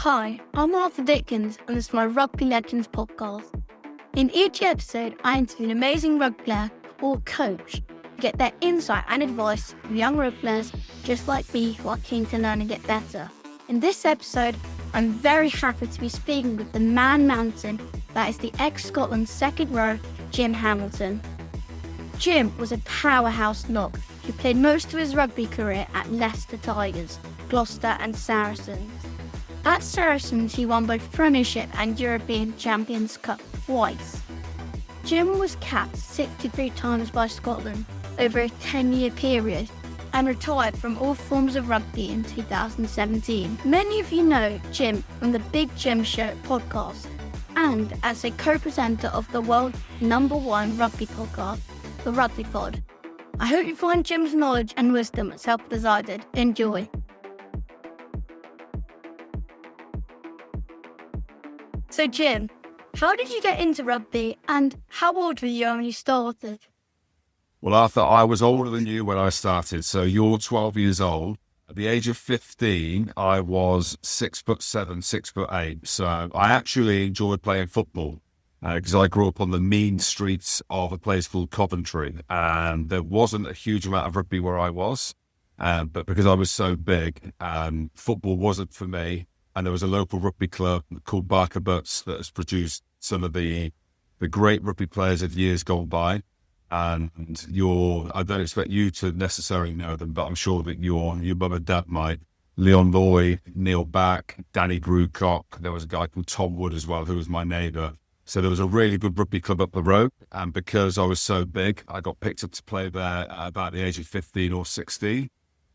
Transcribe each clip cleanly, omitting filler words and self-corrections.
Hi, I'm Arthur Dickins, and this is my Rugby Legends podcast. In each episode, I interview an amazing rugby player or coach to get their insight and advice from young rugby players just like me who are keen to learn and get better. In this episode, I'm very happy to be speaking with the man mountain that is the ex-Scotland second row, Jim Hamilton. Jim was a powerhouse lock who played most of his rugby career at Leicester Tigers, Gloucester and Saracens. At Saracens, he won both Premiership and European Champions Cup twice. Jim was capped 63 times by Scotland over a 10-year period and retired from all forms of rugby in 2017. Many of you know Jim from the Big Jim Show podcast and as a co-presenter of the world's #1 rugby podcast, the Rugby Pod. I hope you find Jim's knowledge and wisdom as helpful as I did. Enjoy. So Jim, how did you get into rugby and how old were you when you started? Well, Arthur, I was older than you when I started. So you're 12 years old. At the age of 15, I was 6'7", 6'8". So I actually enjoyed playing football because I grew up on the mean streets of a place called Coventry. And there wasn't a huge amount of rugby where I was. But because I was so big, football wasn't for me. And there was a local rugby club called Barker Butts that has produced some of the great rugby players of years gone by. And I don't expect you to necessarily know them, but I'm sure that your mum and dad might. Leon Loy, Neil Back, Danny Brewcock. There was a guy called Tom Wood as well, who was my neighbour. So there was a really good rugby club up the road. And because I was so big, I got picked up to play there at about the age of 15 or 16.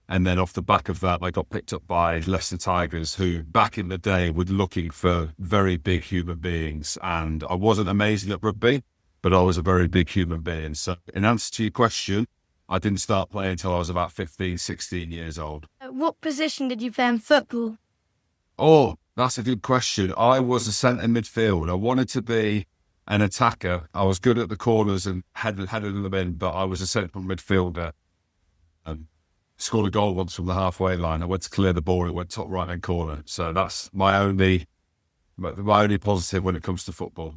And then off the back of that, I got picked up by Leicester Tigers, who back in the day were looking for very big human beings. And I wasn't amazing at rugby, but I was a very big human being. So in answer to your question, I didn't start playing until I was about 15, 16 years old. What position did you play in football? Oh, that's a good question. I was a centre midfield. I wanted to be an attacker. I was good at the corners and headed them in, but I was a central midfielder. Scored a goal once from the halfway line. I went to clear the ball. It went top right-hand corner. So that's my only positive when it comes to football.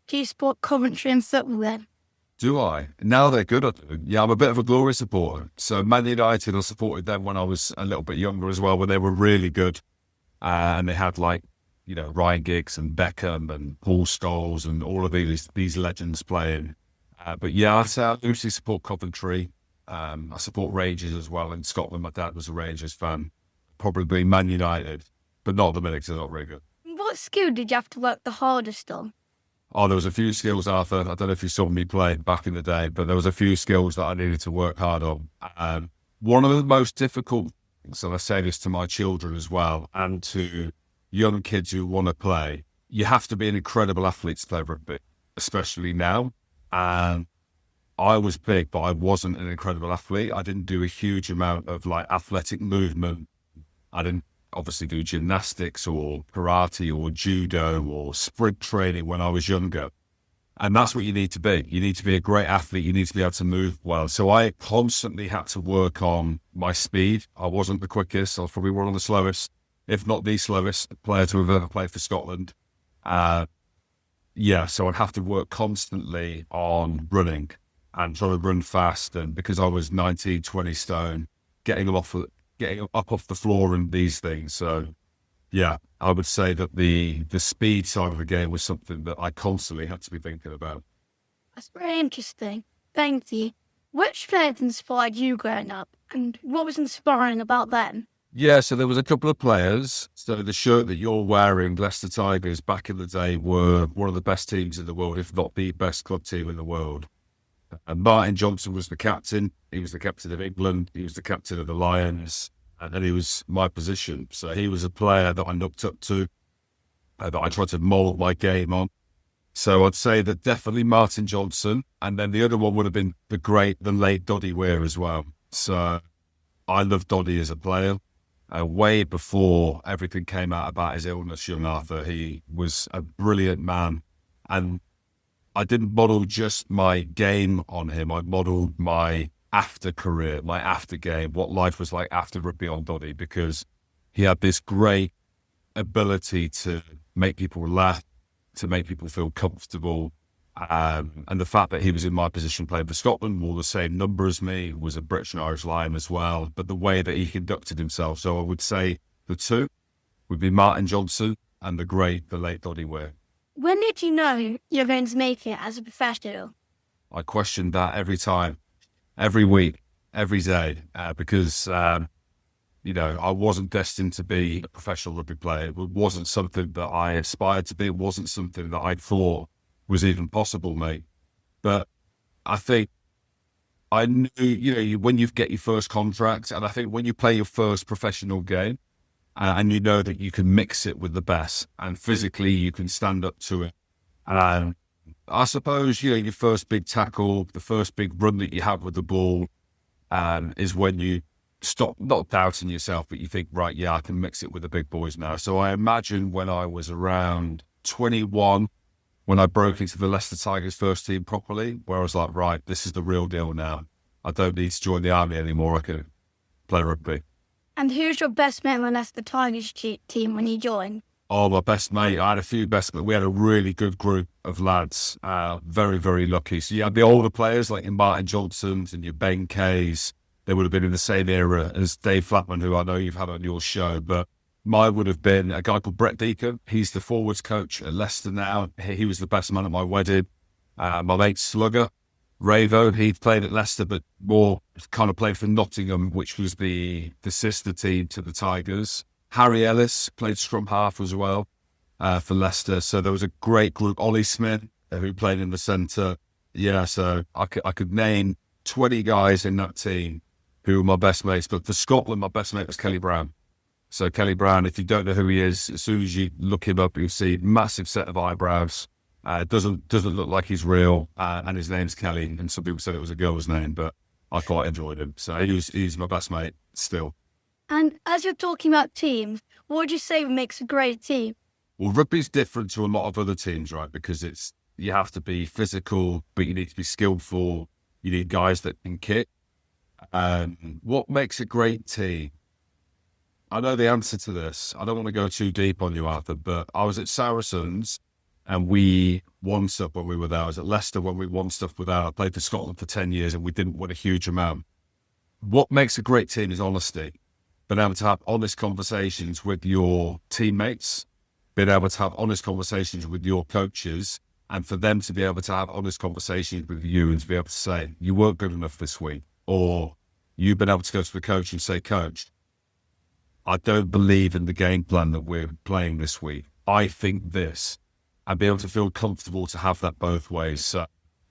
Do you support Coventry in football then? Do I? Now they're good at it. Yeah, I'm a bit of a Glory supporter. So Man United, I supported them when I was a little bit younger as well, when they were really good. And they had Ryan Giggs and Beckham and Paul Scholes and all of these legends playing. But yeah, I'd say I usually support Coventry. I support Rangers as well. In Scotland, my dad was a Rangers fan. Probably Man United, but not the minute because they're not very good. What skill did you have to work the hardest on? Oh, there was a few skills, Arthur. I don't know if you saw me play back in the day, but there was a few skills that I needed to work hard on. One of the most difficult things, and I say this to my children as well, and to young kids who want to play, you have to be an incredible athlete to play rugby, especially now. And I was big, but I wasn't an incredible athlete. I didn't do a huge amount of athletic movement. I didn't obviously do gymnastics or karate or judo or sprint training when I was younger. And that's what you need to be. You need to be a great athlete. You need to be able to move well. So I constantly had to work on my speed. I wasn't the quickest. I was probably one of the slowest, if not the slowest player to have ever played for Scotland. So I'd have to work constantly on running and trying to run fast. And because I was 19, 20 stone, getting up off the floor and these things. So, yeah, I would say that the speed side of the game was something that I constantly had to be thinking about. That's very interesting. Thank you. Which players inspired you growing up and what was inspiring about them? Yeah, so there was a couple of players. So the shirt that you're wearing, Leicester Tigers, back in the day were one of the best teams in the world, if not the best club team in the world. And Martin Johnson was the captain. He was the captain of England. He was the captain of the Lions. And then he was my position. So he was a player that I looked up to, that I tried to mould my game on. So I'd say that definitely Martin Johnson. And then the other one would have been the late Doddy Weir as well. So I loved Doddy as a player. Way before everything came out about his illness, young Arthur, he was a brilliant man. And I didn't model just my game on him. I modelled my after career, my after game, what life was like after rugby on Doddy, because he had this great ability to make people laugh, to make people feel comfortable. And the fact that he was in my position playing for Scotland, wore the same number as me, was a British and Irish Lion as well, but the way that he conducted himself. So I would say the two would be Martin Johnson and the late Donny Weir. When did you know you're going to make it as a professional? I questioned that every time, every week, every day, because I wasn't destined to be a professional rugby player. It wasn't something that I aspired to be. It wasn't something that I thought was even possible, mate. But I think I knew, when you get your first contract, and I think when you play your first professional game, and you know that you can mix it with the best, and physically you can stand up to it. And I suppose, your first big tackle, the first big run that you have with the ball, is when you stop not doubting yourself, but you think, right, yeah, I can mix it with the big boys now. So I imagine when I was around 21, when I broke into the Leicester Tigers first team properly, where I was like, right, this is the real deal now. I don't need to join the army anymore. I can play rugby. And who's your best mate on the Leicester Tigers team when you joined? Oh, my best mate. I had a few best, but we had a really good group of lads. Very, very lucky. So you had the older players like your Martin Johnsons and your Ben Kays. They would have been in the same era as Dave Flatman, who I know you've had on your show, but mine would have been a guy called Brett Deacon. He's the forwards coach at Leicester now. He was the best man at my wedding. My mate Slugger, Ravo, he played at Leicester, but more kind of played for Nottingham, which was the sister team to the Tigers. Harry Ellis played scrum half as well for Leicester. So there was a great group. Ollie Smith, who played in the centre. Yeah, so I could name 20 guys in that team who were my best mates. But for Scotland, my best mate was Kelly Brown. So Kelly Brown, if you don't know who he is, as soon as you look him up, you'll see massive set of eyebrows. Doesn't look like he's real, and his name's Kelly. And some people said it was a girl's name, but I quite enjoyed him. So he's my best mate still. And as you're talking about teams, what would you say makes a great team? Well, rugby's different to a lot of other teams, right? Because you have to be physical, but you need to be skillful. You need guys that can kick. What makes a great team? I know the answer to this. I don't want to go too deep on you, Arthur, but I was at Saracens and we won stuff when we were there. I was at Leicester when we won stuff without. I played for Scotland for 10 years and we didn't win a huge amount. What makes a great team is honesty. Being able to have honest conversations with your teammates, being able to have honest conversations with your coaches, and for them to be able to have honest conversations with you and to be able to say, you weren't good enough this week, or you've been able to go to the coach and say, Coach, I don't believe in the game plan that we're playing this week. I think this. And be able to feel comfortable to have that both ways. So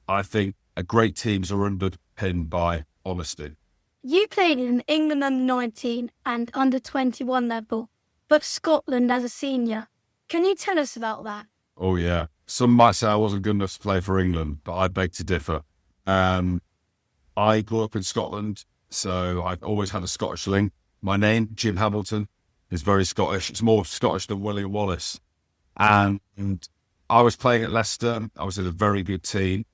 I think a great teams are underpinned by honesty. You played in England under-19 and under-21 level, but Scotland as a senior. Can you tell us about that? Oh, yeah. Some might say I wasn't good enough to play for England, but I beg to differ. I grew up in Scotland, so I've always had a Scottish link. My name, Jim Hamilton, is very Scottish. It's more Scottish than William Wallace. And I was playing at Leicester. I was in a very good team.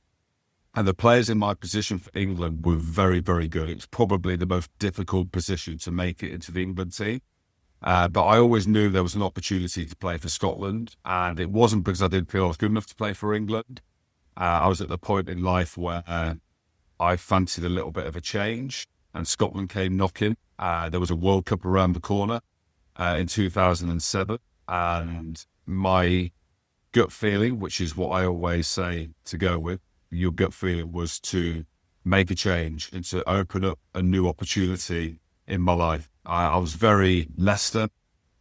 And the players in my position for England were very, very good. It's probably the most difficult position to make it into the England team. But I always knew there was an opportunity to play for Scotland. And it wasn't because I didn't feel I was good enough to play for England. I was at the point in life where I fancied a little bit of a change. And Scotland came knocking. There was a World Cup around the corner in 2007. And my gut feeling, which is what I always say to go with, your gut feeling was to make a change and to open up a new opportunity in my life. I was very Leicester.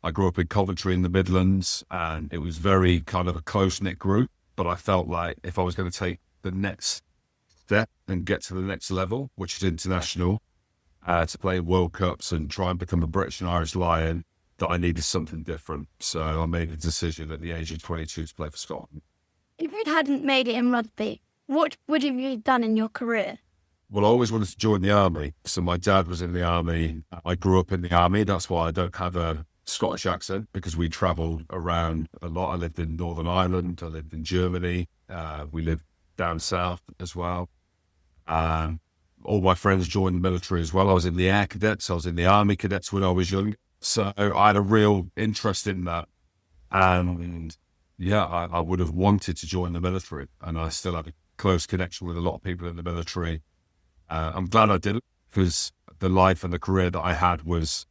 I grew up in Coventry in the Midlands, and it was very kind of a close-knit group. But I felt like if I was going to take the next step and get to the next level, which is international, to play World Cups and try and become a British and Irish Lion, that I needed something different. So I made a decision at the age of 22 to play for Scotland. If you hadn't made it in rugby, what would you have done in your career? Well, I always wanted to join the army. So my dad was in the army. I grew up in the army. That's why I don't have a Scottish accent, because we travelled around a lot. I lived in Northern Ireland. I lived in Germany. We lived down south as well. All my friends joined the military as well. I was in the Air Cadets. I was in the Army Cadets when I was young. So I had a real interest in that. And yeah, I would have wanted to join the military, and I still have a close connection with a lot of people in the military. I'm glad I did it, because the life and the career that I had was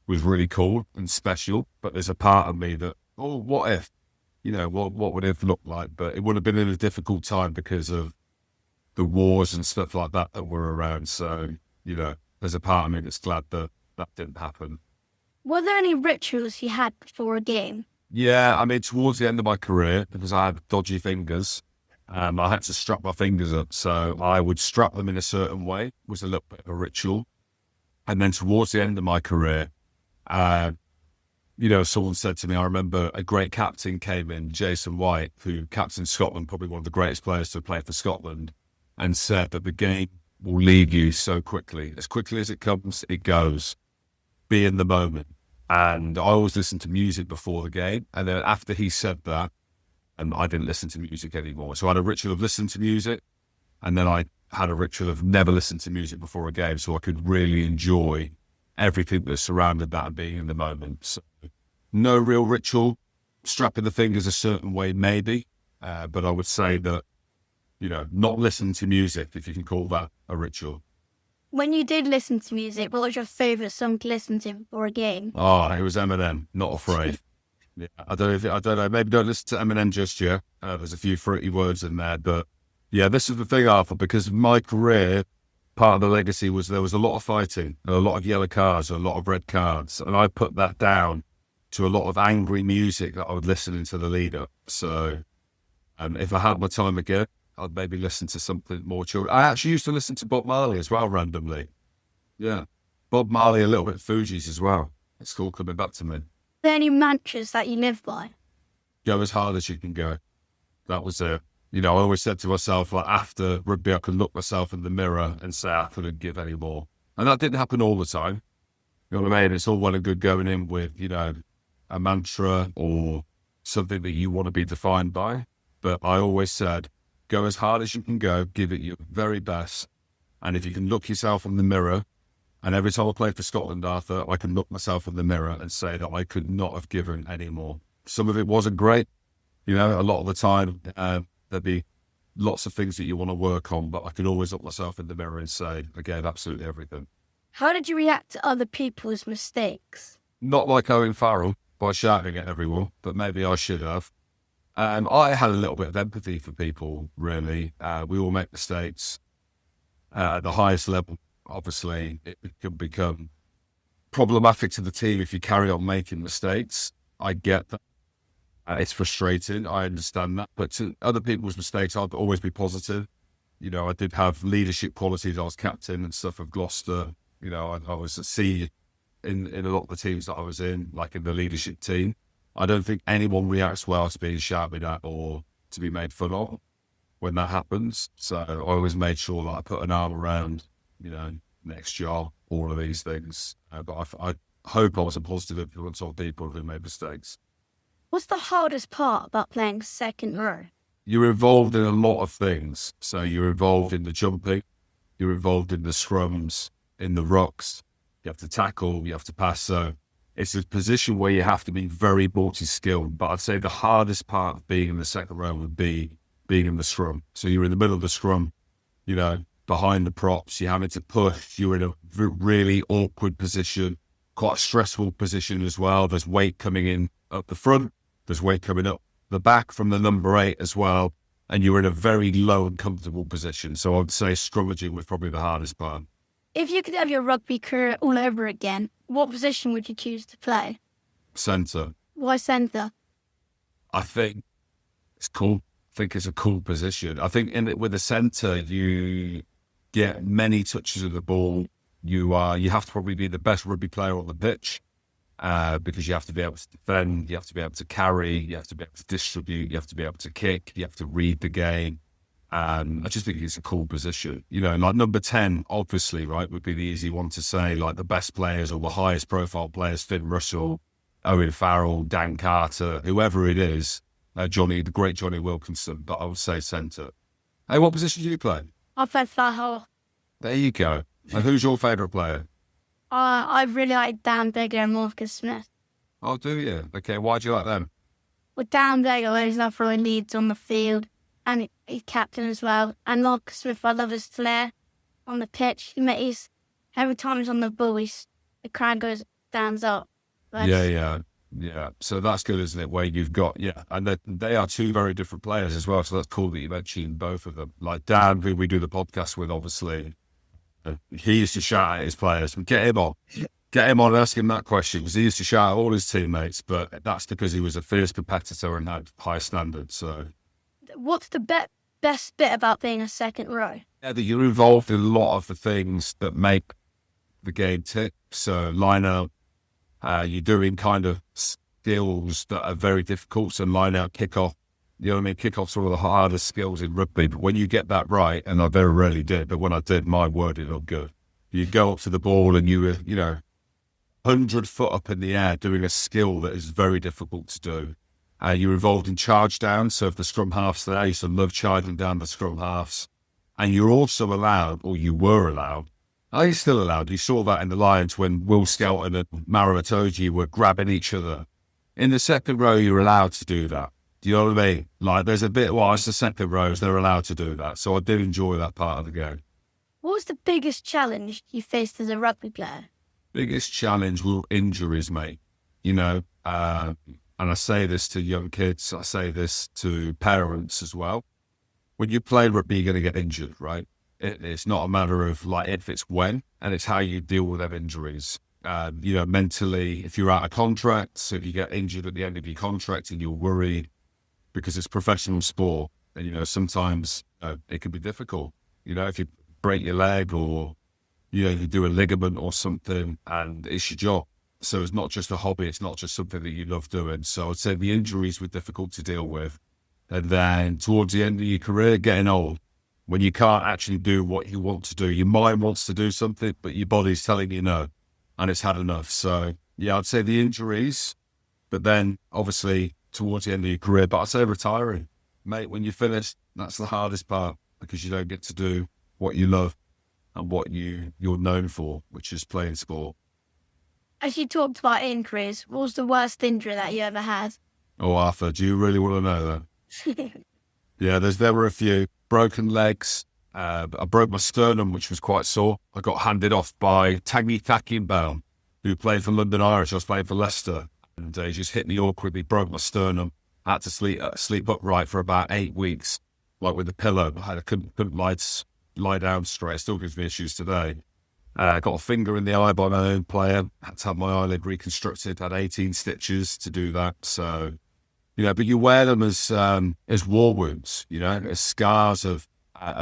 really cool and special. But there's a part of me that, oh, what if? What would it have looked like? But it would have been in a difficult time because of the wars and stuff like that were around. So, there's a part of me that's glad that that didn't happen. Were there any rituals you had before a game? Yeah, I mean, towards the end of my career, because I had dodgy fingers, I had to strap my fingers up. So I would strap them in a certain way, was a little bit of a ritual. And then towards the end of my career, someone said to me, I remember a great captain came in, Jason White, who captained Scotland, probably one of the greatest players to play for Scotland, and said that the game will leave you so quickly. As quickly as it comes, it goes. Be in the moment. And I always listened to music before the game. And then after he said that, I didn't listen to music anymore. So I had a ritual of listening to music. And then I had a ritual of never listening to music before a game, so I could really enjoy everything that surrounded that and being in the moment. So no real ritual, strapping the fingers a certain way maybe. But I would say that, not listening to music, if you can call that a ritual. When you did listen to music, what was your favourite song to listen to before a game? Oh, it was Eminem, Not Afraid. Yeah, I don't know. Maybe don't listen to Eminem just yet. There's a few fruity words in there, but yeah, this is the thing, Arthur, because my career, part of the legacy was there was a lot of fighting, a lot of yellow cards, a lot of red cards, and I put that down to a lot of angry music that I would listen into the lead up. So, if I had my time again, I'd maybe listen to something more chill. I actually used to listen to Bob Marley as well, randomly. Yeah. Bob Marley, a little bit of Fugees as well. It's all coming back to me. Are there any mantras that you live by? Go as hard as you can go. That was it. I always said to myself, like, after rugby, I could look myself in the mirror and say I couldn't give any more. And that didn't happen all the time. You know what I mean? It's all well and good going in with, a mantra or something that you want to be defined by. But I always said, go as hard as you can go, give it your very best. And if you can look yourself in the mirror, and every time I played for Scotland, Arthur, I can look myself in the mirror and say that I could not have given any more. Some of it wasn't great. A lot of the time, there'd be lots of things that you want to work on, but I could always look myself in the mirror and say, I gave absolutely everything. How did you react to other people's mistakes? Not like Owen Farrell by shouting at everyone, but maybe I should have. I had a little bit of empathy for people, really. We all make mistakes. At the highest level, obviously, it can become problematic to the team if you carry on making mistakes. I get that. It's frustrating. I understand that. But to other people's mistakes, I'd always be positive. I did have leadership qualities. I was captain and stuff of Gloucester. I was a senior in a lot of the teams that I was in, like in the leadership team. I don't think anyone reacts well to being shouted at or to be made fun of when that happens. So I always made sure that I put an arm around, next job, all of these things. But I hope I was a positive influence on people who made mistakes. What's the hardest part about playing second row? You're involved in a lot of things. So you're involved in the jumping, you're involved in the scrums, in the rucks, you have to tackle, you have to pass. So it's a position where you have to be very multi-skilled. But I'd say the hardest part of being in the second row would be being in the scrum. So you're in the middle of the scrum, behind the props, you're having to push, you're in a really awkward position, quite a stressful position as well. There's weight coming in up the front, there's weight coming up the back from the number 8 as well. And you're in a very low and comfortable position. So I'd say scrummaging was probably the hardest part. If you could have your rugby career all over again, what position would you choose to play? Centre. Why centre? I think it's cool. I think it's a cool position. I think with the centre, you get many touches of the ball. You have to probably be the best rugby player on the pitch because you have to be able to defend, you have to be able to carry, you have to be able to distribute, you have to be able to kick, you have to read the game. I just think it's a cool position. Like number 10, obviously, right, would be the easy one to say, like the best players or the highest profile players, Finn Russell, Owen Farrell, Dan Carter, whoever it is, the great Johnny Wilkinson, but I would say centre. Hey, what position do you play? I play fly half. There you go. And who's your favourite player? I really like Dan Bigger and Marcus Smith. Oh, do you? Okay, why do you like them? With Dan Dale, he's not throwing leads on the field, and he's captain as well. And Marcus Smith, I love his flair on the pitch. Every time he's on the ball, the crowd stands up. Yeah. So that's good, isn't it? Where you've got, and they are two very different players as well. So that's cool that you mentioned both of them. Like Dan, who we do the podcast with, obviously, he used to shout at his players, get him on and ask him that question, because he used to shout at all his teammates, but that's because he was a fierce competitor and had high standards. So, what's the best bit about being a second row? Yeah, that you're involved in a lot of the things that make the game tick. So line out, you're doing kind of skills that are very difficult. So line out, kick off. You know what I mean? Kickoffs are one of the hardest skills in rugby, but when you get that right, and I very rarely did, but when I did, my word, it looked good. You go up to the ball and you were, 100 foot up in the air doing a skill that is very difficult to do. You're involved in charge down, so if the scrum half's there, I used to love charging down the scrum halves. And you're also allowed, or you were allowed, are you still allowed? You saw that in the Lions when Will Skelton and Mara Itoje were grabbing each other. In the second row, you're allowed to do that. Do you know what I mean? Like, there's a bit, it's the second rows, they're allowed to do that. So I did enjoy that part of the game. What was the biggest challenge you faced as a rugby player? Biggest challenge were injuries, mate. And I say this to young kids, I say this to parents as well. When you play rugby, you're going to get injured, right? It's not a matter of like if, it's when, and it's how you deal with them injuries. Mentally, if you're out of contract, so if you get injured at the end of your contract and you're worried because it's professional sport, and sometimes it can be difficult. If you break your leg or you do a ligament or something, and it's your job. So it's not just a hobby, it's not just something that you love doing. So I'd say the injuries were difficult to deal with. And then towards the end of your career, getting old, when you can't actually do what you want to do. Your mind wants to do something, but your body's telling you no, and it's had enough. So yeah, I'd say the injuries, but then obviously towards the end of your career, but I'd say retiring. Mate, when you finish, that's the hardest part, because you don't get to do what you love and what you're known for, which is playing sport. As you talked about injuries, what was the worst injury that you ever had? Oh, Arthur, do you really want to know that? Yeah, there were a few. Broken legs. I broke my sternum, which was quite sore. I got handed off by Tanguy Thakinbaum, who played for London Irish. I was playing for Leicester, and he just hit me awkwardly, broke my sternum. I had to sleep upright for about 8 weeks, like with a pillow. I couldn't lie down straight. It still gives me issues today. I got a finger in the eye by my own player. Had to have my eyelid reconstructed. Had 18 stitches to do that. So, but you wear them as war wounds, as scars of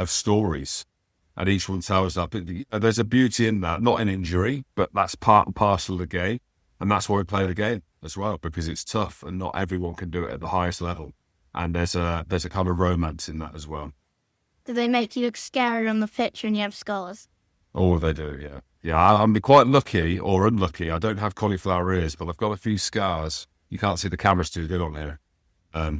stories. And each one tells that. But there's a beauty in that, not an injury, but that's part and parcel of the game. And that's why we play the game as well, because it's tough and not everyone can do it at the highest level. And there's a kind of romance in that as well. Do they make you look scary on the pitch when you have scars? Oh, they do, yeah. Yeah, I'm quite lucky or unlucky. I don't have cauliflower ears, but I've got a few scars. You can't see the cameras too good on here.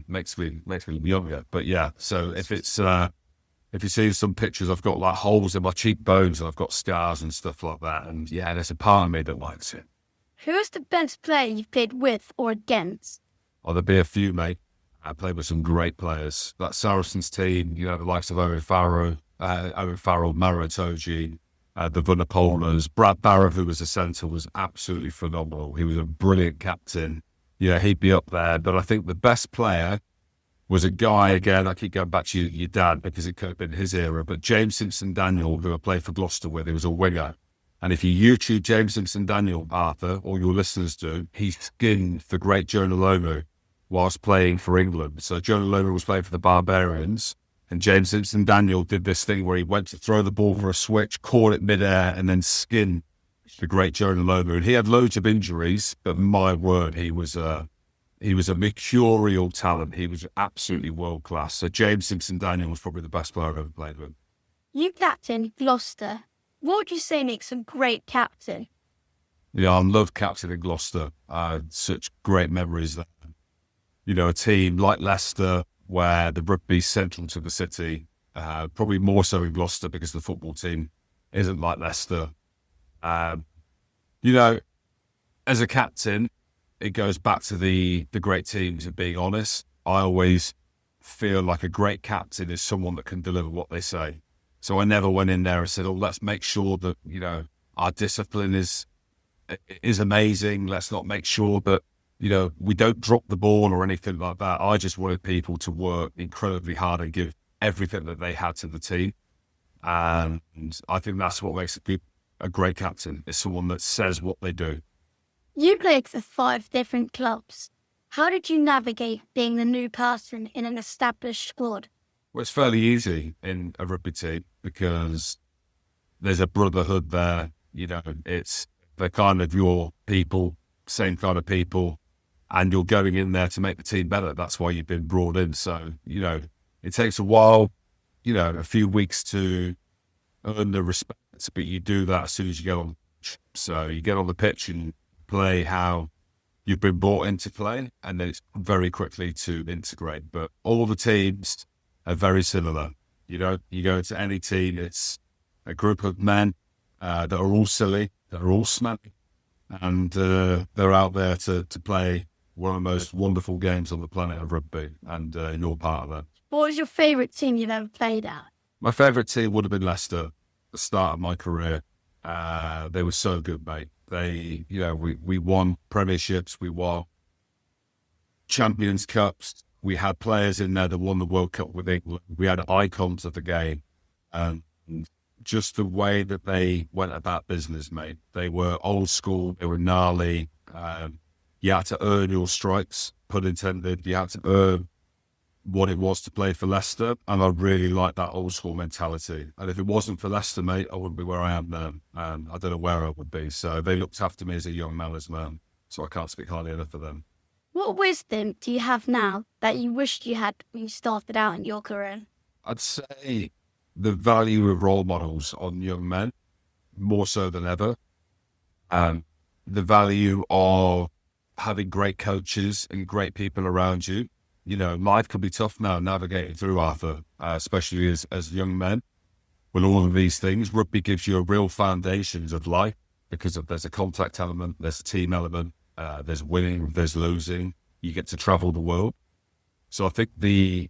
Makes me younger. But yeah, so if you see some pictures, I've got like holes in my cheekbones and I've got scars and stuff like that. And yeah, there's a part of me that likes it. Who is the best player you've played with or against? Oh, there'll be a few, mate. I played with some great players. That Saracens team, the likes of Owen Farrell, Mara Itoje, the Vunipolas. Brad Barrett, who was a centre, was absolutely phenomenal. He was a brilliant captain. Yeah, he'd be up there. But I think the best player was a guy, again, I keep going back to your dad because it could have been his era, but James Simpson-Daniel, who I played for Gloucester with, he was a winger. And if you YouTube James Simpson-Daniel, Arthur, or your listeners do, he skinned the great Jonah Lomu whilst playing for England. So Jonah Lomu was playing for the Barbarians, and James Simpson-Daniel did this thing where he went to throw the ball for a switch, caught it midair, and then skinned the great Jonah Lomu. And he had loads of injuries, but my word, he was a mercurial talent. He was absolutely world class. So James Simpson-Daniel was probably the best player I've ever played with. You captain Gloucester. What would you say makes a great captain? Yeah, I love captaining Gloucester. Such great memories there. A team like Leicester, where the rugby's central to the city, probably more so in Gloucester because the football team isn't like Leicester. As a captain, it goes back to the great teams and being honest. I always feel like a great captain is someone that can deliver what they say. So I never went in there and said, "Oh, let's make sure that, our discipline is amazing. Let's not make sure that, we don't drop the ball or anything like that." I just wanted people to work incredibly hard and give everything that they had to the team. And I think that's what makes a great captain, is someone that says what they do. You played for 5 different clubs. How did you navigate being the new person in an established squad? Well, it's fairly easy in a rugby team because there's a brotherhood there. They're kind of your people, same kind of people, and you're going in there to make the team better. That's why you've been brought in. So, it takes a while, a few weeks to earn the respect, but you do that as soon as you get on the pitch. So you get on the pitch and play how you've been brought in to play, and then it's very quickly to integrate. But all the teams are very similar. You go into any team, it's a group of men that are all silly, that are all smelly, and they're out there to play one of the most wonderful games on the planet of rugby, and you're part of that. What was your favourite team you've ever played at? My favourite team would have been Leicester, the start of my career. They were so good, mate. They, we won premierships, we won Champions Cups. We had players in there that won the World Cup with England. We had icons of the game. And just the way that they went about business, mate. They were old school, they were gnarly. You had to earn your stripes, pun intended. You had to earn what it was to play for Leicester, and I really like that old school mentality. And if it wasn't for Leicester, mate, I wouldn't be where I am now, and I don't know where I would be. So they looked after me as a young man as well, so I can't speak highly enough of them. What wisdom do you have now that you wished you had when you started out in your career? I'd say the value of role models on young men, more so than ever. The value of having great coaches and great people around you. Life can be tough now navigating through, Arthur, especially as young men. With all of these things, rugby gives you a real foundations of life because there's a contact element, there's a team element, there's winning, there's losing. You get to travel the world. So I think the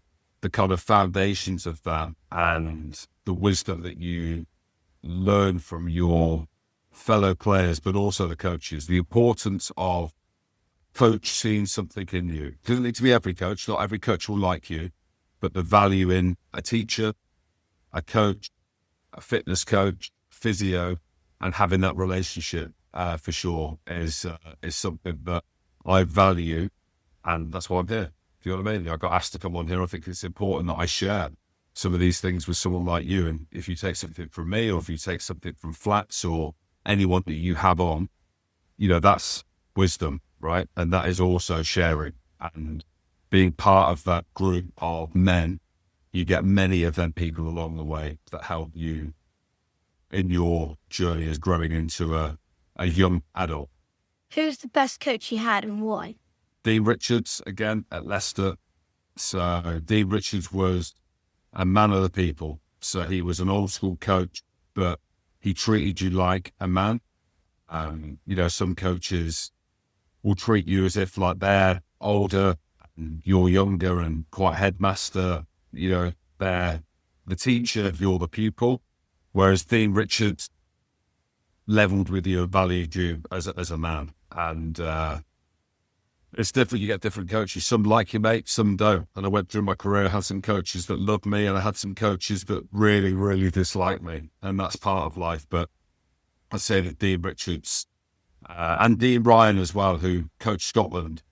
kind of foundations of that and the wisdom that you learn from your fellow players, but also the coaches, the importance of coach seeing something in you. It doesn't need to be every coach. Not every coach will like you, but the value in a teacher, a coach, a fitness coach, physio, and having that relationship for sure is something that I value, and that's why I'm here. Do you know what I mean? I got asked to come on here. I think it's important that I share some of these things with someone like you. And if you take something from me, or if you take something from Flats or anyone that you have on, that's wisdom. Right. And that is also sharing, and being part of that group of men. You get many of them people along the way that help you in your journey as growing into a young adult. Who's the best coach you had and why? Dean Richards, again, at Leicester. So Dean Richards was a man of the people. So he was an old school coach, but he treated you like a man. Some coaches will treat you as if like they're older and you're younger and quite headmaster. They're the teacher, you're the pupil. Whereas Dean Richards leveled with you and valued you as a man. And it's different. You get different coaches. Some like you, mate, some don't. And I went through my career, I had some coaches that loved me, and I had some coaches that really, really disliked me. And that's part of life. But I'd say that Dean Richards, and Dean Ryan as well, who coached Scotland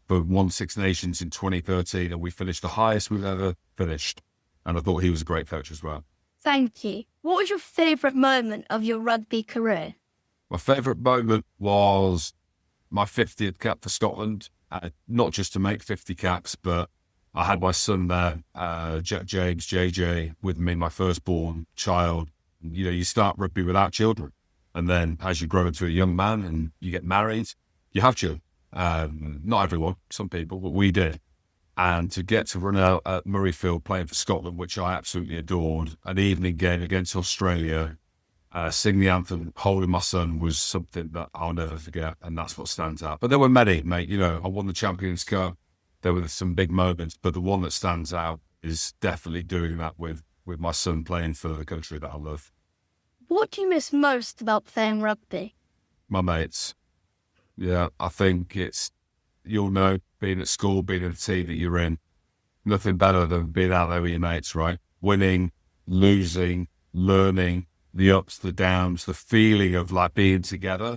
for won Six Nations in 2013, and we finished the highest we've ever finished. And I thought he was a great coach as well. Thank you. What was your favourite moment of your rugby career? My favourite moment was my 50th cap for Scotland. Not just to make 50 caps, but I had my son there, James, JJ, with me, my firstborn child. You start rugby without children. And then as you grow into a young man and you get married, you have children. Not everyone, some people, but we did. And to get to run out at Murrayfield playing for Scotland, which I absolutely adored, an evening game against Australia, sing the anthem, holding my son, was something that I'll never forget, and that's what stands out. But there were many, mate. I won the Champions Cup. There were some big moments, but the one that stands out is definitely doing that with my son, playing for the country that I love. What do you miss most about playing rugby? My mates. Yeah, I think you'll know, being at school, being in a team that you're in, nothing better than being out there with your mates, right? Winning, losing, learning, the ups, the downs, the feeling of like being together.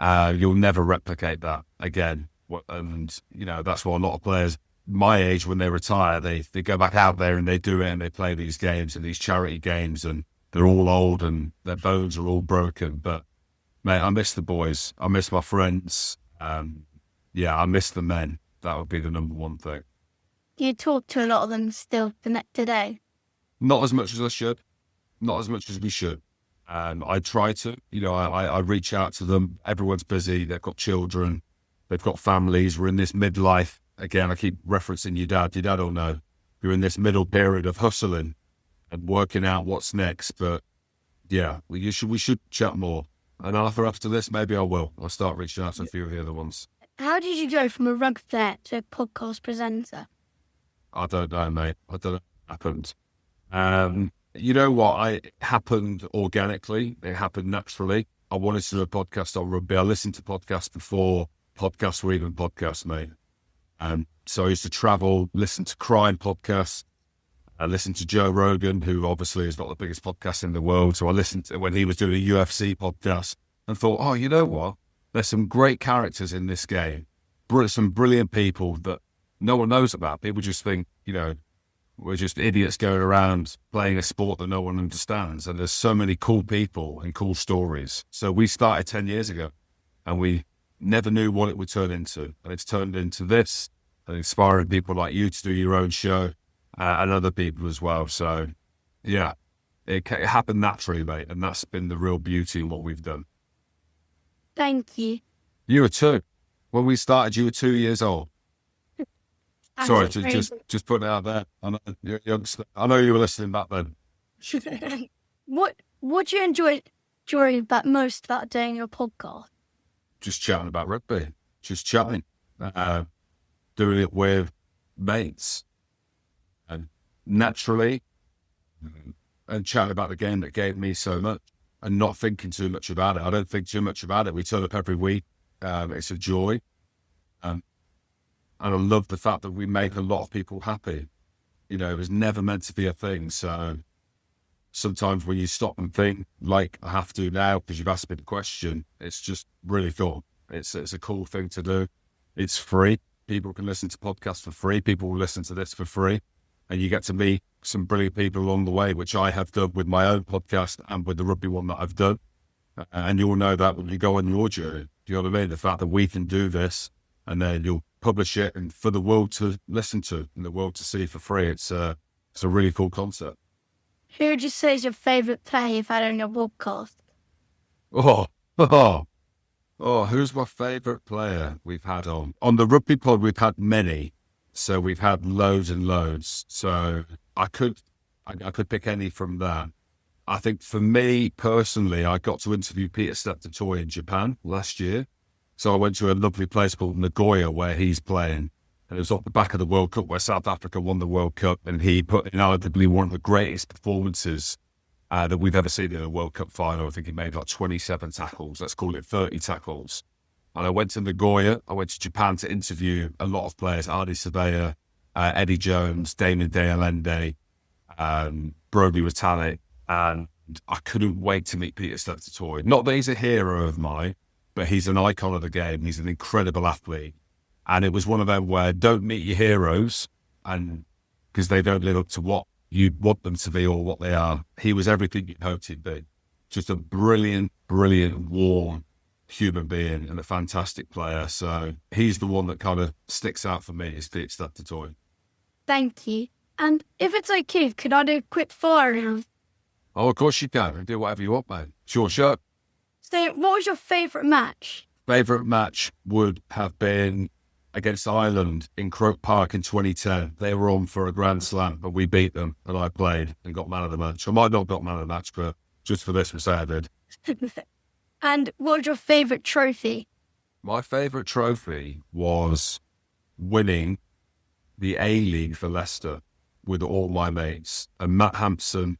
You'll never replicate that again. And, that's why a lot of players my age, when they retire, they go back out there and they do it and they play these games and these charity games, and they're all old and their bones are all broken. But, mate, I miss the boys. I miss my friends. I miss the men. That would be the number one thing. You talk to a lot of them still today? Not as much as I should. Not as much as we should. I try to. I reach out to them. Everyone's busy. They've got children. They've got families. We're in this midlife. Again, I keep referencing your dad. Your dad will know. You're in this middle period of hustling and working out what's next. But, yeah, we should chat more. And Arthur, after this, maybe I will. I'll start reaching out to a few of the other ones. How did you go from a rugby player to a podcast presenter? I don't know, mate. I don't know what happened. You know what? It happened organically. It happened naturally. I wanted to do a podcast on rugby. I listened to podcasts before podcasts were even podcasts, mate. So I used to travel, listen to crime podcasts. I listened to Joe Rogan, who obviously is not the biggest podcast in the world. So I listened to when he was doing a UFC podcast and thought, oh, you know what? There's some great characters in this game. Some brilliant people that no one knows about. People just think, we're just idiots going around playing a sport that no one understands. And there's so many cool people and cool stories. So we started 10 years ago and we never knew what it would turn into. And it's turned into this, and inspiring people like you to do your own show and other people as well. So, yeah, it happened naturally, mate. And that's been the real beauty in what we've done. Thank you. You were 2. When we started, you were 2 years old. Sorry, just putting it out there. I know you're a youngster. I know you were listening back then. What do you enjoy most about doing your podcast? Just chatting about rugby. Just chatting. Doing it with mates. And naturally, and chatting about the game that gave me so much and not thinking too much about it. I don't think too much about it. We turn up every week. It's a joy. And I love the fact that we make a lot of people happy. It was never meant to be a thing. So sometimes when you stop and think, like I have to now because you've asked me the question, it's just really cool. It's a cool thing to do. It's free. People can listen to podcasts for free. People will listen to this for free. And you get to meet some brilliant people along the way, which I have done with my own podcast and with the rugby one that I've done. And you'll know that when you go on your journey. Do you know what I mean? The fact that we can do this and then you'll publish it and for the world to listen to and the world to see for free. It's a really cool concept. Who would you say is your favourite player you've had on your podcast? Who's my favourite player we've had on? On the rugby pod, we've had many. So we've had loads and loads. So I could pick any from that. I think for me personally, I got to interview Peter Steptoe in Japan last year. So I went to a lovely place called Nagoya where he's playing. And it was off the back of the World Cup where South Africa won the World Cup. And he put in arguably one of the greatest performances that we've ever seen in a World Cup final. I think he made like 27 tackles. Let's call it 30 tackles. And I went to Nagoya. I went to Japan to interview a lot of players. Ardi Surveyor, Eddie Jones, Damon De-Allende, Brody Retallick. And I couldn't wait to meet Peter Steptoe. Not that he's a hero of mine, but he's an icon of the game. He's an incredible athlete. And it was one of them where don't meet your heroes and because they don't live up to what you want them to be or what they are. He was everything you hoped he'd be. Just a brilliant, warm human being and a fantastic player. So he's the one that kind of sticks out for me is Peter Steptoe. Thank you. And if it's okay, could I do a quick fire round? Oh, of course you can. Do whatever you want, mate. Sure. So what was your favourite match? Favourite match would have been against Ireland in Croke Park in 2010. They were on for a Grand Slam, but we beat them and I played and got man of the match. I might not have got man of the match, but Just for this, we say I did. And what was your favourite trophy? My favourite trophy was winning the A-League for Leicester with all my mates. And Matt Hampson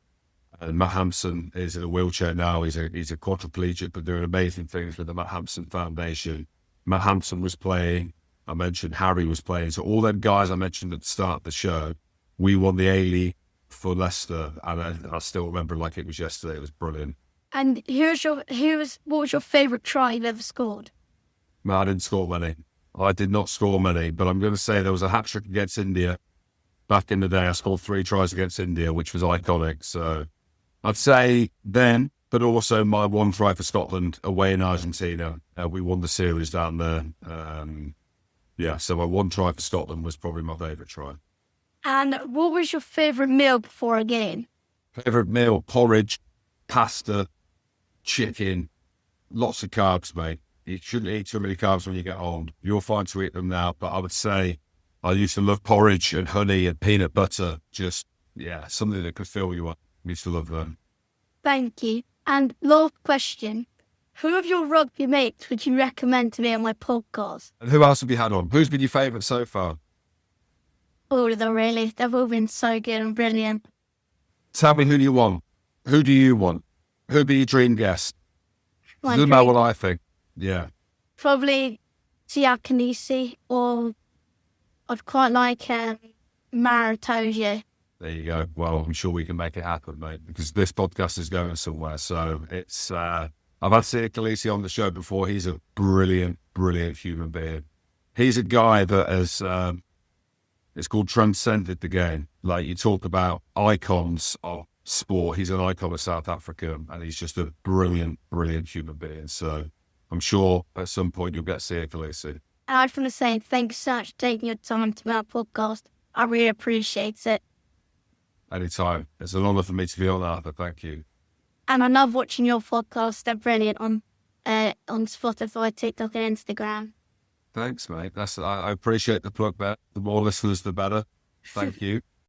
is in a wheelchair now. He's a quadriplegic, but doing amazing things with the Matt Hampson Foundation. Matt Hampson was playing. I mentioned Harry was playing. So all them guys I mentioned at the start of the show, we won the A-League for Leicester. And I still remember like it was yesterday. It was brilliant. And what was your favourite try you've ever scored? No, I didn't score many. I did not score many, but I'm going to say there was a hat-trick against India. Back in the day, I scored 3 tries against India, which was iconic. So I'd say then, but also my 1 try for Scotland away in Argentina. We won the series down there. So my 1 try for Scotland was probably my favourite try. And what was your favourite meal before a game? Favourite meal, porridge, pasta, chicken, lots of carbs, mate. You shouldn't eat too many carbs when you get old. You're fine to eat them now, but I would say I used to love porridge and honey and peanut butter. Just, something that could fill you up. I used to love them. Thank you. And last question. Who of your rugby mates would you recommend to be on my podcast? And who else have you had on? Who's been your favourite so far? All of them, really. They've all been so good and brilliant. Tell me who do you want? Who do you want? Who'd be your dream guest? Doesn't matter what I think. Yeah. Probably Tia Kanisi, or I'd quite like Maritosia. There you go. Well, I'm sure we can make it happen, mate, because this podcast is going somewhere. So it's, I've had Tia Khaleesi on the show before. He's a brilliant, brilliant human being. He's a guy that has, it's called transcended the game. Like you talk about icons of sport. He's an icon of South Africa, and he's just a brilliant, brilliant human being. So I'm sure at some point you'll get to see it, Khaleesi. I just want to say thanks so much for taking your time to be on our podcast. I really appreciate it. Anytime. It's an honour for me to be on, Arthur. Thank you. And I love watching your podcast. They're brilliant on Spotify, TikTok, and Instagram. Thanks, mate. I appreciate the plug, there. The more listeners, the better. Thank you.